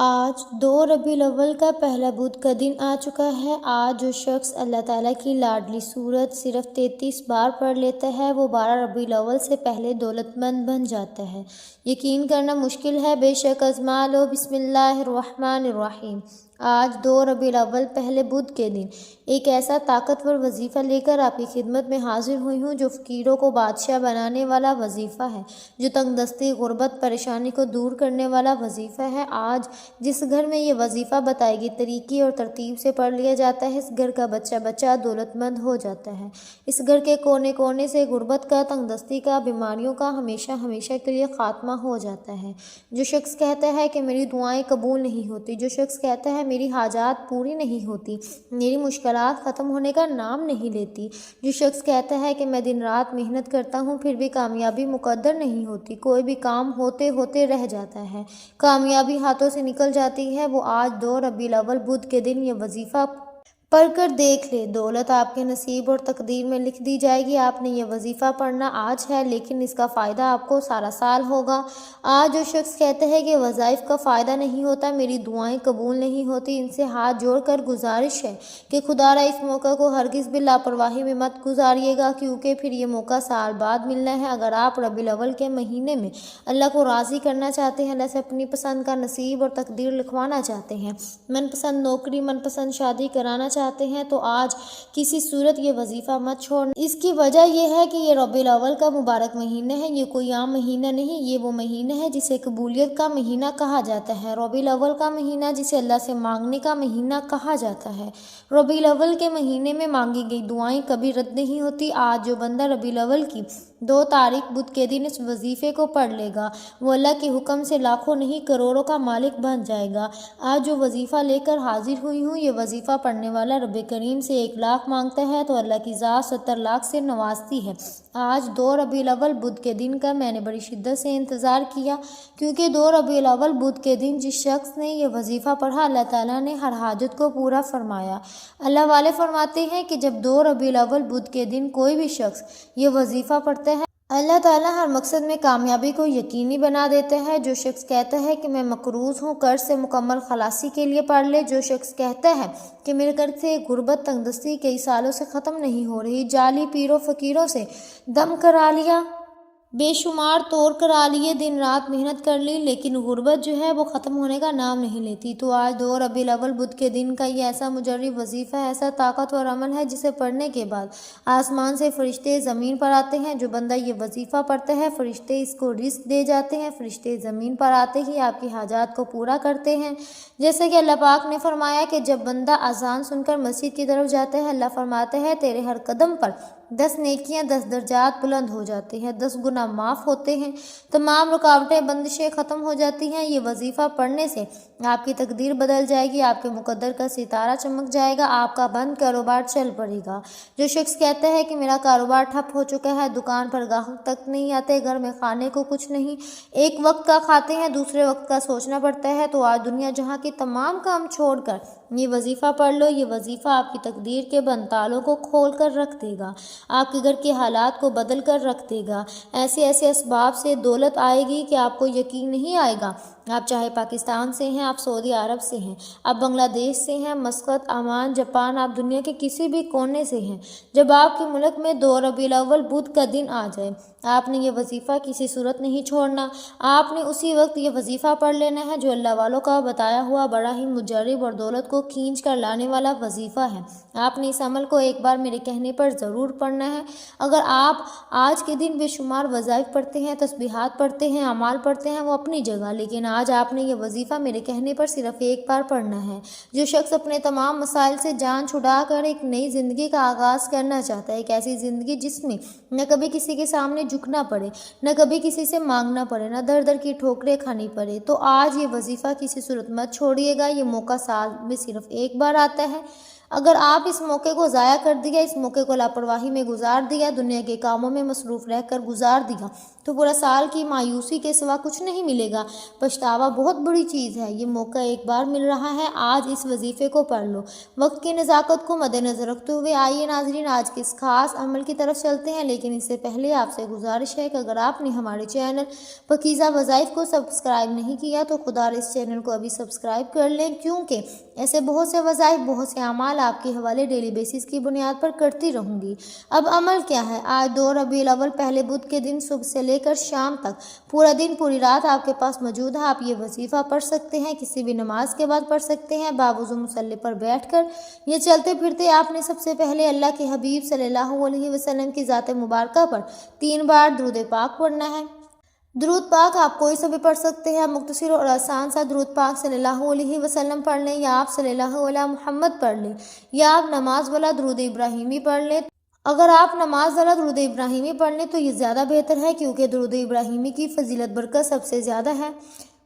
آج 2 ربیع الاول کا پہلا بدھ کا دن آ چکا ہے۔ آج جو شخص اللہ تعالیٰ کی لاڈلی سورت صرف 33 بار پڑھ لیتا ہے وہ 12 ربیع الاول سے پہلے دولت مند بن جاتا ہے۔ یقین کرنا مشکل ہے، بے شک آزما لو۔ بسم اللہ الرحمن الرحیم۔ آج 2 ربیع الاول پہلے بدھ کے دن ایک ایسا طاقتور وظیفہ لے کر آپ کی خدمت میں حاضر ہوئی ہوں جو فقیروں کو بادشاہ بنانے والا وظیفہ ہے، جو تنگ دستی، غربت، پریشانی کو دور کرنے والا وظیفہ ہے۔ آج جس گھر میں یہ وظیفہ بتائی گئی طریقے اور ترتیب سے پڑھ لیا جاتا ہے، اس گھر کا بچہ بچہ دولت مند ہو جاتا ہے۔ اس گھر کے کونے کونے سے غربت کا، تنگ دستی کا، بیماریوں کا ہمیشہ ہمیشہ کے لیے خاتمہ ہو جاتا ہے۔ جو شخص کہتا ہے کہ میری دعائیں قبول نہیں ہوتی، جو شخص کہتا ہے میری حاجات پوری نہیں ہوتی، میری مشکلات ختم ہونے کا نام نہیں لیتی، جو شخص کہتا ہے کہ میں دن رات محنت کرتا ہوں پھر بھی کامیابی مقدر نہیں ہوتی، کوئی بھی کام ہوتے ہوتے رہ جاتا ہے، کامیابی ہاتھوں سے نکل جاتی ہے، وہ آج 2 ربیع الاول بدھ کے دن یہ وظیفہ پڑھ کر دیکھ لے۔ دولت آپ کے نصیب اور تقدیر میں لکھ دی جائے گی۔ آپ نے یہ وظیفہ پڑھنا آج ہے، لیکن اس کا فائدہ آپ کو سارا سال ہوگا۔ آج جو شخص کہتا ہے کہ وظائف کا فائدہ نہیں ہوتا، میری دعائیں قبول نہیں ہوتی، ان سے ہاتھ جوڑ کر گزارش ہے کہ خدا را اس موقع کو ہرگز بھی لاپرواہی میں مت گزاریے گا، کیونکہ پھر یہ موقع سال بعد ملنا ہے۔ اگر آپ ربیع الاول کے مہینے میں اللہ کو راضی کرنا چاہتے ہیں، اللہ سے اپنی پسند کا نصیب اور تقدیر لکھوانا چاہتے ہیں، من پسند نوکری، من پسند شادی کرانا چاہتے ہیں، تو آج کسی صورت یہ وظیفہ مت چھوڑنا۔ اس کی وجہ یہ ہے کہ یہ ربیع الاول کا مبارک مہینہ ہے، یہ کوئی عام مہینہ نہیں، یہ وہ مہینہ ہے جسے قبولیت کا مہینہ کہا جاتا ہے۔ ربیع الاول کا مہینہ جسے اللہ سے مانگنے کا مہینہ کہا جاتا ہے۔ ربیع الاول کے مہینے میں مانگی گئی دعائیں کبھی رد نہیں ہوتی۔ آج جو بندہ ربیع الاول کی 2 تاریخ بدھ کے دن اس وظیفے کو پڑھ لے گا، وہ اللہ کے حکم سے لاکھوں نہیں کروڑوں کا مالک بن جائے گا۔ آج جو وظیفہ لے کر حاضر ہوئی ہوں، یہ وظیفہ پڑھنے والا رب کریم سے 1 لاکھ مانگتا ہے تو اللہ کی ذات 70 لاکھ سے نوازتی ہے۔ آج 2 ربیع الاول بدھ کے دن کا میں نے بڑی شدت سے انتظار کیا، کیونکہ 2 ربیع الاول بدھ کے دن جس شخص نے یہ وظیفہ پڑھا، اللہ تعالیٰ نے ہر حاجت کو پورا فرمایا۔ اللہ والے فرماتے ہیں کہ جب 2 ربیع الاول بدھ کے دن کوئی بھی شخص یہ وظیفہ پڑھتا ہے، اللہ تعالیٰ ہر مقصد میں کامیابی کو یقینی بنا دیتا ہے۔ جو شخص کہتا ہے کہ میں مقروض ہوں، قرض سے مکمل خلاصی کے لیے پڑھ لے۔ جو شخص کہتا ہے کہ میرے قرض سے غربت، تنگ دستی کئی سالوں سے ختم نہیں ہو رہی، جعلی پیروں فقیروں سے دم کرا لیا، بے شمار طور کرا لیے، دن رات محنت کر لی، لیکن غربت جو ہے وہ ختم ہونے کا نام نہیں لیتی، تو آج 2 ربیع الاول بدھ کے دن کا یہ ایسا مجرب وظیفہ، ایسا طاقتور عمل ہے جسے پڑھنے کے بعد آسمان سے فرشتے زمین پر آتے ہیں۔ جو بندہ یہ وظیفہ پڑھتا ہے، فرشتے اس کو رزق دے جاتے ہیں، فرشتے زمین پر آتے ہی آپ کی حاجات کو پورا کرتے ہیں۔ جیسے کہ اللہ پاک نے فرمایا کہ جب بندہ اذان سن کر مسجد کی طرف جاتا ہے، اللہ فرماتا ہے تیرے ہر قدم پر 10 نیکیاں، 10 درجات بلند ہو جاتے ہیں، 10 گناہ معاف ہوتے ہیں، تمام رکاوٹیں، بندشیں ختم ہو جاتی ہیں۔ یہ وظیفہ پڑھنے سے آپ کی تقدیر بدل جائے گی، آپ کے مقدر کا ستارہ چمک جائے گا، آپ کا بند کاروبار چل پڑے گا۔ جو شخص کہتا ہے کہ میرا کاروبار ٹھپ ہو چکا ہے، دکان پر گاہک تک نہیں آتے، گھر میں کھانے کو کچھ نہیں، ایک وقت کا کھاتے ہیں، دوسرے وقت کا سوچنا پڑتا ہے، تو آج دنیا جہاں کے تمام کام چھوڑ کر یہ وظیفہ پڑھ لو۔ یہ وظیفہ آپ کی تقدیر کے بند تالوں کو کھول کر رکھ دے گا، آپ کے گھر کے حالات کو بدل کر رکھ دے گا۔ ایسے ایسے اسباب سے دولت آئے گی کہ آپ کو یقین نہیں آئے گا۔ آپ چاہے پاکستان سے ہیں، آپ سعودی عرب سے ہیں، آپ بنگلہ دیش سے ہیں، مسقط، عمان، جاپان، آپ دنیا کے کسی بھی کونے سے ہیں، جب آپ کے ملک میں 2 ربیع الاول بدھ کا دن آ جائے، آپ نے یہ وظیفہ کسی صورت نہیں چھوڑنا۔ آپ نے اسی وقت یہ وظیفہ پڑھ لینا ہے جو اللہ والوں کا بتایا ہوا بڑا ہی مجرب اور دولت کو کھینچ کر لانے والا وظیفہ ہے۔ آپ نے اس عمل کو ایک بار میرے کہنے پر ضرور پڑھنا ہے۔ اگر آپ آج کے دن بے شمار وظائف پڑھتے ہیں، تسبیحات پڑھتے ہیں، اعمال پڑھتے ہیں، وہ اپنی جگہ، لیکن آج آپ نے یہ وظیفہ میرے کہنے پر صرف ایک بار پڑھنا ہے۔ جو شخص اپنے تمام مسائل سے جان چھڑا کر ایک نئی زندگی کا آغاز کرنا چاہتا ہے، ایک ایسی زندگی جس میں نہ کبھی کسی کے سامنے جھکنا پڑے، نہ کبھی کسی سے مانگنا پڑے، نہ در در کی ٹھوکریں کھانی پڑے، تو آج یہ وظیفہ کسی صورت مت چھوڑیے گا۔ یہ موقع سال میں صرف ایک بار آتا ہے۔ اگر آپ اس موقع کو ضائع کر دیا، اس موقع کو لاپرواہی میں گزار دیا، دنیا کے کاموں میں مصروف رہ کر گزار دیا، تو پورا سال کی مایوسی کے سوا کچھ نہیں ملے گا۔ پچھتاوا بہت بڑی چیز ہے، یہ موقع ایک بار مل رہا ہے، آج اس وظیفے کو پڑھ لو۔ وقت کی نزاکت کو مد نظر رکھتے ہوئے آئیے ناظرین آج کے اس خاص عمل کی طرف چلتے ہیں، لیکن اس سے پہلے آپ سے گزارش ہے کہ اگر آپ نے ہمارے چینل پاکیزہ وظائف کو سبسکرائب نہیں کیا تو خدا اس چینل کو ابھی سبسکرائب کر لیں، کیونکہ ایسے بہت سے وظائف، بہت سے اعمال آپ کے حوالے ڈیلی بیسس کی بنیاد پر کرتی رہوں گی۔ اب عمل کیا ہے؟ آج 2 ربیع الاول پہلے بدھ کے دن صبح سے لے کر شام تک پورا دن پوری رات آپ کے پاس موجود ہے۔ آپ یہ وظیفہ پڑھ سکتے ہیں، کسی بھی نماز کے بعد پڑھ سکتے ہیں، باوضو مصلی پر بیٹھ کر، یہ چلتے پھرتے آپ نے سب سے پہلے اللہ کے حبیب صلی اللہ علیہ وسلم کی ذات مبارکہ پر 3 بار درود پاک پڑھنا ہے۔ درود پاک آپ کوئی سا بھی پڑھ سکتے ہیں، مختصر اور آسان سا درود پاک صلی اللہ علیہ وسلم پڑھ لیں، یا آپ صلی اللہ علیہ محمد پڑھ لیں، یا آپ نماز والا درود ابراہیمی پڑھ لیں۔ اگر آپ نماز والا درود ابراہیمی پڑھ لیں تو یہ زیادہ بہتر ہے، کیونکہ درود ابراہیمی کی فضیلت برکت سب سے زیادہ ہے۔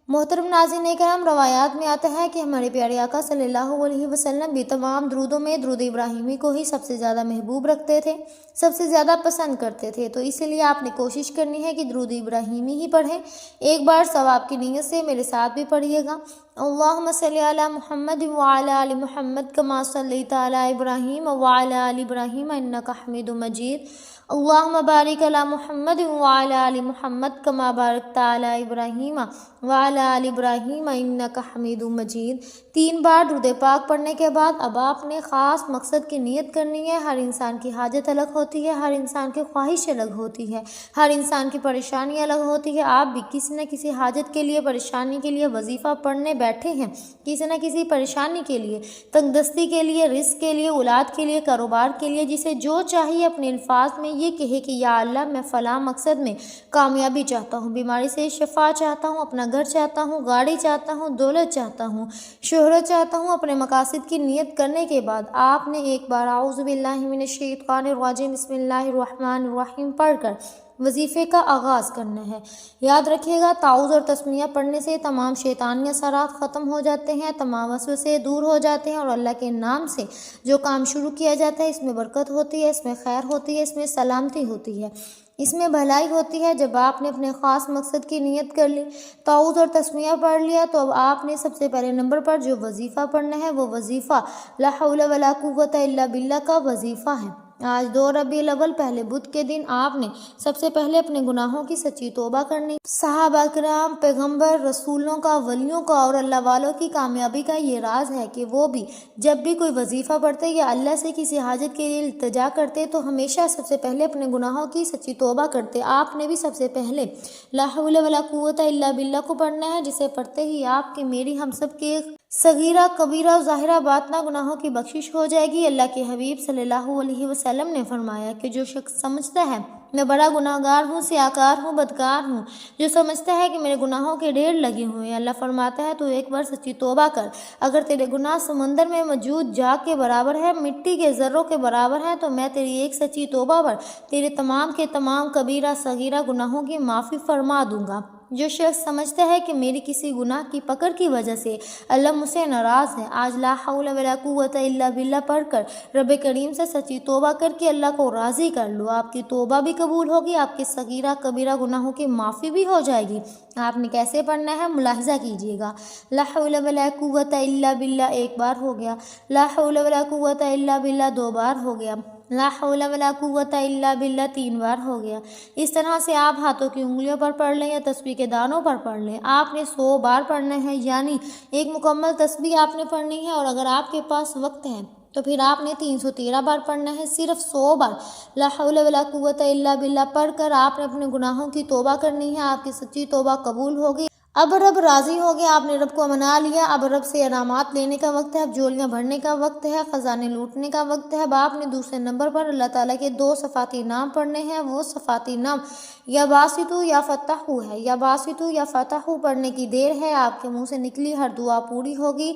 محترم ناظرین کرام، روایات میں آتا ہے کہ ہمارے پیارے آقا صلی اللہ علیہ وسلم بھی تمام درودوں میں درود ابراہیمی کو ہی سب سے زیادہ محبوب رکھتے تھے، سب سے زیادہ پسند کرتے تھے، تو اسی لیے آپ نے کوشش کرنی ہے کہ درود ابراہیمی ہی پڑھیں۔ ایک بار ثواب کی نیت سے میرے ساتھ بھی پڑھیے گا۔ اللہم صلی علی محمد وعلی آل محمد کما صلیت علی ابراہیم وعلی آل ابراہیم انک حمید مجید۔ اللہم بارک علی محمد وعلی آل محمد کما بارکت علی ابراہیم وعلی آل ابراہیم انک حمید مجید۔ 3 بار درود پاک پڑھنے کے بعد اب آپ نے خاص مقصد کی نیت کرنی ہے۔ ہر انسان کی حاجت الگ ہوتی ہے، ہر انسان کی خواہش الگ ہوتی ہے، ہر انسان کی پریشانی الگ ہوتی ہے۔ آپ بھی کسی نہ کسی حاجت کے لیے، پریشانی کے لیے وظیفہ پڑھنے بیٹھے ہیں، کسی نہ کسی پریشانی کے لیے، تنگ دستی کے لیے، رزق کے لیے، اولاد کے لیے، کاروبار کے لیے، جسے جو چاہیے اپنے الفاظ میں یہ کہے کہ یا اللہ میں فلاں مقصد میں کامیابی چاہتا ہوں، بیماری سے شفا چاہتا ہوں، اپنا گھر چاہتا ہوں، گاڑی چاہتا ہوں، دولت چاہتا ہوں، شہرت چاہتا ہوں۔ اپنے مقاصد کی نیت کرنے کے بعد آپ نے ایک بار اعوذ باللہ من الشیطان الرجیم بسم اللہ الرحمن الرحیم پڑھ کر وظیفے کا آغاز کرنا ہے۔ یاد رکھیے گا، تعوذ اور تسمیہ پڑھنے سے تمام شیطانی اثرات ختم ہو جاتے ہیں، تمام وسوسے دور ہو جاتے ہیں، اور اللہ کے نام سے جو کام شروع کیا جاتا ہے اس میں برکت ہوتی ہے، اس میں خیر ہوتی ہے، اس میں سلامتی ہوتی ہے، اس میں بھلائی ہوتی ہے۔ جب آپ نے اپنے خاص مقصد کی نیت کر لی، تعوذ اور تسمیہ پڑھ لیا، تو اب آپ نے سب سے پہلے نمبر پر جو وظیفہ پڑھنا ہے وہ وظیفہ لا حول ولا قوت الا باللہ کا وظیفہ ہے۔ آج 2 ربیع الاول پہلے بدھ کے دن آپ نے سب سے پہلے اپنے گناہوں کی سچی توبہ کرنی۔ صحابہ کرام، پیغمبر، رسولوں کا، ولیوں کا اور اللہ والوں کی کامیابی کا یہ راز ہے کہ وہ بھی جب بھی کوئی وظیفہ پڑھتے یا اللہ سے کسی حاجت کے لیے التجا کرتے تو ہمیشہ سب سے پہلے اپنے گناہوں کی سچی توبہ کرتے۔ آپ نے بھی سب سے پہلے لا حول ولا قوت الا باللہ کو پڑھنا ہے، جسے پڑھتے ہی آپ کی، میری، ہم سب کے صغیرہ کبیرہ ظاہرہ باطنہ گناہوں کی بخشش ہو جائے گی۔ اللہ کے حبیب صلی اللہ علیہ وسلم نے فرمایا کہ جو شخص سمجھتا ہے میں بڑا گناہ گار ہوں، سیاکار ہوں، بدکار ہوں، جو سمجھتا ہے کہ میرے گناہوں کے ڈھیر لگے ہوئے ہیں، اللہ فرماتا ہے تو ایک بار سچی توبہ کر۔ اگر تیرے گناہ سمندر میں موجود جاگ کے برابر ہے، مٹی کے ذروں کے برابر ہے، تو میں تیری ایک سچی توبہ پر تیرے تمام کے تمام کبیرہ صغیرہ گناہوں کی معافی فرما دوں گا۔ جو شخص سمجھتا ہے کہ میری کسی گناہ کی پکڑ کی وجہ سے اللہ مجھ سے ناراض ہے، آج لا حول ولا قوت الا باللہ پڑھ کر رب کریم سے سچی توبہ کر کے اللہ کو راضی کر لو۔ آپ کی توبہ بھی قبول ہوگی، آپ کے صغیرہ کبیرہ گناہوں کی معافی بھی ہو جائے گی۔ آپ نے کیسے پڑھنا ہے ملاحظہ کیجیے گا۔ لا حول ولا قوت الا باللہ 1 بار ہو گیا، لا حول ولا قوت الا باللہ 2 بار ہو گیا، لا حول ولا قوت الا باللہ 3 بار ہو گیا۔ اس طرح سے آپ ہاتھوں کی انگلیوں پر پڑھ لیں یا تسبیح کے دانوں پر پڑھ لیں۔ آپ نے 100 بار پڑھنا ہے، یعنی ایک مکمل تسبیح آپ نے پڑھنی ہے، اور اگر آپ کے پاس وقت ہے تو پھر آپ نے 313 بار پڑھنا ہے۔ صرف 100 بار لا حول ولا قوت الا باللہ پڑھ کر آپ نے اپنے گناہوں کی توبہ کرنی ہے، آپ کی سچی توبہ قبول ہوگی۔ اب رب راضی ہو گیا، آپ نے رب کو منا لیا، اب رب سے انعامات لینے کا وقت ہے، اب جولیاں بھرنے کا وقت ہے، خزانے لوٹنے کا وقت ہے۔ اب آپ نے دوسرے نمبر پر اللہ تعالیٰ کے 2 صفاتی نام پڑھنے ہیں۔ وہ صفاتی نام یا باسطو یا فتحو ہے۔ یا باسطو یا فتحو پڑھنے کی دیر ہے، آپ کے منہ سے نکلی ہر دعا پوری ہوگی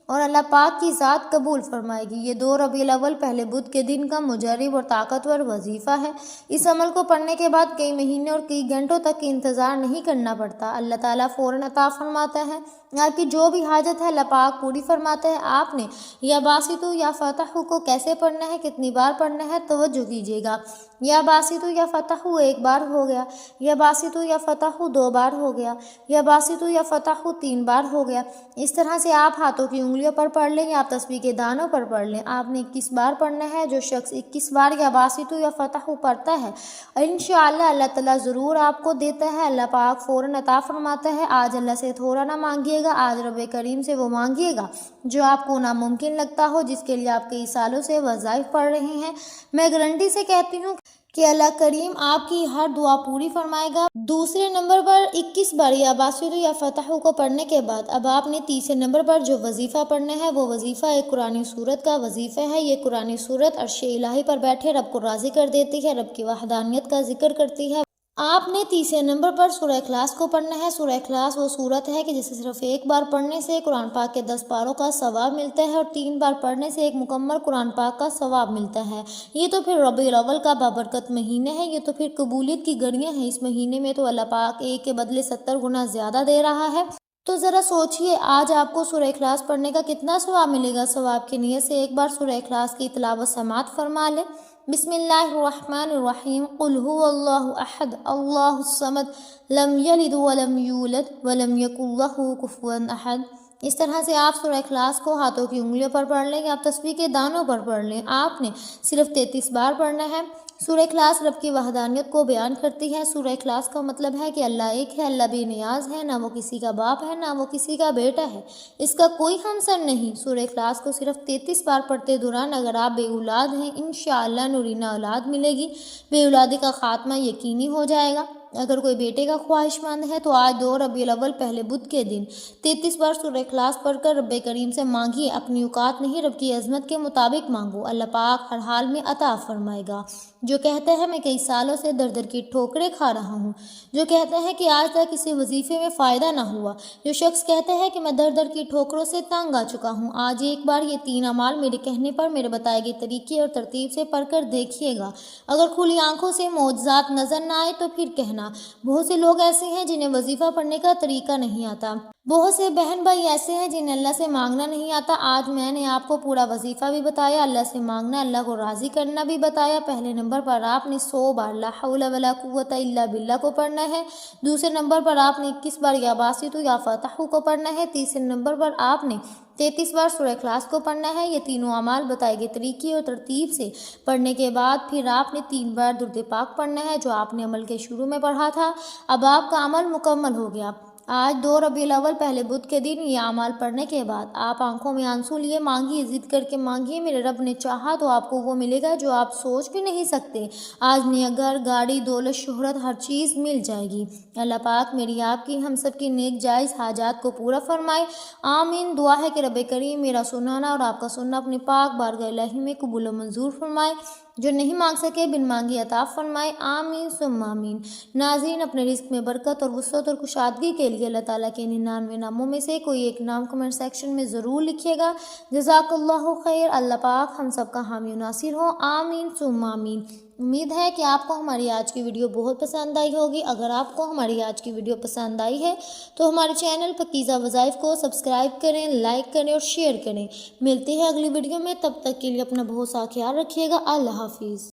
اور اللہ پاک کی ذات قبول فرمائے گی۔ یہ 2 ربیع الاول پہلے بدھ کے دن کا مجرب اور طاقتور وظیفہ ہے۔ اس عمل کو پڑھنے کے بعد کئی مہینے اور کئی گھنٹوں تک انتظار نہیں کرنا پڑتا، اللہ تعالیٰ فوراً عطا فرماتا ہے۔ آپ کی جو بھی حاجت ہے اللہ پاک پوری فرماتا ہے۔ آپ نے یا باسطو یا فتح کو کیسے پڑھنا ہے، کتنی بار پڑھنا ہے، توجہ کیجیے گا۔ یا باسطو یا فتح ایک بار ہو گیا، یا باسطو یا فتح 2 بار ہو گیا، یا باسطو یا فتح 3 بار ہو گیا۔ اس طرح سے آپ ہاتھوں کی انگلیوں پر پڑھ لیں یا آپ تسبیح کے دانوں پر پڑھ لیں۔ آپ نے 21 بار پڑھنا ہے۔ جو شخص 21 بار یا باسطو یا فتح پڑھتا ہے انشاءاللہ اللہ تعالیٰ ضرور آپ کو دیتا ہے، اللہ پاک فوراً عطا فرماتا ہے۔ آج اللہ سے تھوڑا نہ مانگیے گا، آج رب کریم سے وہ مانگیے گا جو آپ کو ناممکن لگتا ہو، جس کے لیے آپ کئی سالوں سے وظائف پڑھ رہے ہیں۔ میں گارنٹی سے کہتی ہوں کہ اللہ کریم آپ کی ہر دعا پوری فرمائے گا۔ دوسرے نمبر پر 21 بار یا باسطو یا فتح کو پڑھنے کے بعد اب آپ نے تیسرے نمبر پر جو وظیفہ پڑھنا ہے وہ وظیفہ ایک قرآن سورت کا وظیفہ ہے۔ یہ قرآن سورت عرش الہی پر بیٹھے رب کو راضی کر دیتی ہے، رب کی وحدانیت کا ذکر کرتی ہے۔ آپ نے تیسرے نمبر پر سورہ اخلاص کو پڑھنا ہے۔ سورہ اخلاص وہ سورت ہے کہ جسے صرف ایک بار پڑھنے سے قرآن پاک کے 10 پاروں کا ثواب ملتا ہے اور 3 بار پڑھنے سے ایک مکمل قرآن پاک کا ثواب ملتا ہے۔ یہ تو پھر ربیع الاول کا بابرکت مہینہ ہے، یہ تو پھر قبولیت کی گھڑیاں ہیں۔ اس مہینے میں تو اللہ پاک ایک کے بدلے 70 گنا زیادہ دے رہا ہے۔ تو ذرا سوچئے آج آپ کو سورہ اخلاص پڑھنے کا کتنا ثواب ملے گا۔ ثواب کی نیت سے ایک بار سورہ اخلاص کی تلاوت سماعت فرما لیں۔ بسم اللہ الرحمن الرحیم، قل هو اللہ احد اللہ الصمد لم یلد ولم یولد ولم یکن لہ کفوا احد۔ اس طرح سے آپ سورہ اخلاص کو ہاتھوں کی انگلیوں پر پڑھ لیں یا آپ تسبیح کے دانوں پر پڑھ لیں۔ آپ نے صرف 33 بار پڑھنا ہے۔ سورہ اخلاص رب کی وحدانیت کو بیان کرتی ہے۔ سورہ اخلاص کا مطلب ہے کہ اللہ ایک ہے، اللہ بے نیاز ہے، نہ وہ کسی کا باپ ہے نہ وہ کسی کا بیٹا ہے، اس کا کوئی ہمسر نہیں۔ سورہ اخلاص کو صرف 33 بار پڑھتے دوران اگر آپ بے اولاد ہیں انشاءاللہ نورینہ اولاد ملے گی، بے اولادی کا خاتمہ یقینی ہو جائے گا۔ اگر کوئی بیٹے کا خواہش مند ہے تو آج 2 ربیع الاول پہلے بدھ کے دن 33 بار سورہ اخلاص پڑھ کر رب کریم سے مانگیے۔ اپنی اوقات نہیں رب کی عظمت کے مطابق مانگو، اللہ پاک ہر حال میں عطا فرمائے گا۔ جو کہتا ہے میں کئی سالوں سے در در کی ٹھوکریں کھا رہا ہوں، جو کہتا ہے کہ آج تک کسی وظیفے میں فائدہ نہ ہوا، جو شخص کہتا ہے کہ میں در در کی ٹھوکروں سے تنگ آ چکا ہوں، آج ایک بار یہ 3 اعمال میرے کہنے پر میرے بتائے گئے طریقے اور ترتیب سے پڑھ کر دیکھیے گا۔ اگر کھلی آنکھوں سے معجزات نظر نہ آئے تو پھر کہنا۔ بہت سے لوگ ایسے ہیں جنہیں وظیفہ پڑھنے کا طریقہ نہیں آتا، بہت سے بہن بھائی ایسے ہیں جنہیں اللہ سے مانگنا نہیں آتا۔ آج میں نے آپ کو پورا وظیفہ بھی بتایا، اللہ سے مانگنا، اللہ کو راضی کرنا بھی بتایا۔ پہلے نمبر پر آپ نے 100 بار لا حول ولا قوت الا باللہ کو پڑھنا ہے۔ دوسرے نمبر پر آپ نے 21 بار یا باسطو یا فتح کو پڑھنا ہے۔ تیسرے نمبر پر آپ نے 33 بار سورہ اخلاص کو پڑھنا ہے۔ یہ تینوں اعمال بتائے گئے طریقے اور ترتیب سے پڑھنے کے بعد پھر آپ نے 3 بار درود پاک پڑھنا ہے جو آپ نے عمل کے شروع میں پڑھا تھا۔ اب آپ کا عمل مکمل ہو گیا۔ آج 2 ربیع الاول پہلے بدھ کے دن یہ اعمال پڑھنے کے بعد آپ آنکھوں میں آنسو لیے مانگیے، ضد کر کے مانگیے۔ میرے رب نے چاہا تو آپ کو وہ ملے گا جو آپ سوچ بھی نہیں سکتے۔ آج نیا گھر، گاڑی، دولت، شہرت، ہر چیز مل جائے گی۔ اللہ پاک میری آپ کی ہم سب کی نیک جائز حاجات کو پورا فرمائے، آمین۔ دعا ہے کہ رب کریم میرا سنانا اور آپ کا سننا اپنے پاک بارگاہ الہی میں قبول و منظور فرمائے، جو نہیں مانگ سکے بن مانگی عطا فرمائے، آمین ثم آمین۔ ناظرین اپنے رزق میں برکت اور وسعت اور کشادگی کے لیے اللہ تعالیٰ کے 99 ناموں میں سے کوئی ایک نام کمنٹ سیکشن میں ضرور لکھیے گا۔ جزاک اللہ خیر۔ اللہ پاک ہم سب کا حامی و ناصر ہو، آمین ثم آمین۔ امید ہے کہ آپ کو ہماری آج کی ویڈیو بہت پسند آئی ہوگی۔ اگر آپ کو ہماری آج کی ویڈیو پسند آئی ہے تو ہمارے چینل پاکیزہ وظائف کو سبسکرائب کریں، لائک کریں اور شیئر کریں۔ ملتے ہیں اگلی ویڈیو میں، تب تک کے لیے اپنا بہت سا خیال رکھیے گا۔ اللہ حافظ۔